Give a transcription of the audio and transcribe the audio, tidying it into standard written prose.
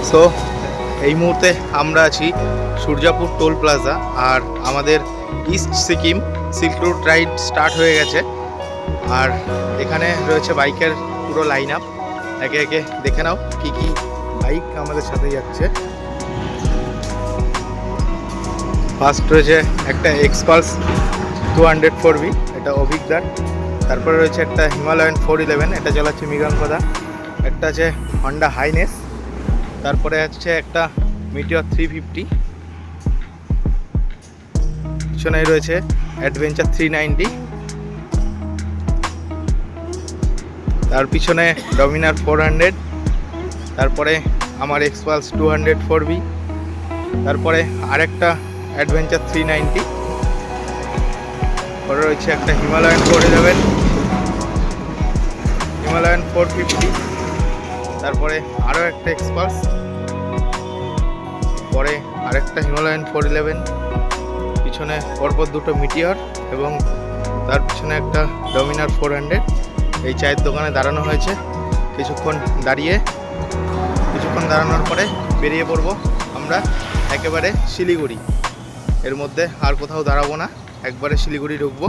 So এই মুহূর্তে আমরা আছি সূর্যাপুর টোল প্লাজা, আর আমাদের east Sikkim silk route ride start হয়ে গেছে। আর এখানে রয়েছে বাইকের পুরো লাইন আপ। একে একে দেখে নাও কি কি বাইক আমাদের সাথে যাচ্ছে। ফার্স্ট রয়েছে একটা এক্সপালস 204V, এটা অভিজ্ঞান। তারপরে রয়েছে একটা হিমালয়ান 411, এটা চালাচ্ছে মৃগাঙ্কদা। একটা আছে হন্ডা হাইনেস। তারপরে আছে একটা মিটিওর 350। পিছনে রয়েছে অ্যাডভেঞ্চার 390। তার পিছনে ডমিনার 400। তারপরে আমার এক্সপালস 204V। তারপরে আরেকটা অ্যাডভেঞ্চার 390। পরে রয়েছে একটা হিমালয়ান 411, হিমালয়ান 450। তারপরে আরও একটা এক্সপালস, পরে আরেকটা হিমালয়ান 411, পিছনে পরপর দুটো মিটিওর এবং তার পিছনে একটা ডমিনার 400। এই চায়ের দোকানে দাঁড়ানো হয়েছে। কিছুক্ষণ দাঁড়ানোর পরে বেরিয়ে পড়বো আমরা একেবারে শিলিগুড়ি। এর মধ্যে আর কোথাও দাঁড়াবো না, একবারে শিলিগুড়ি ঢুকবো।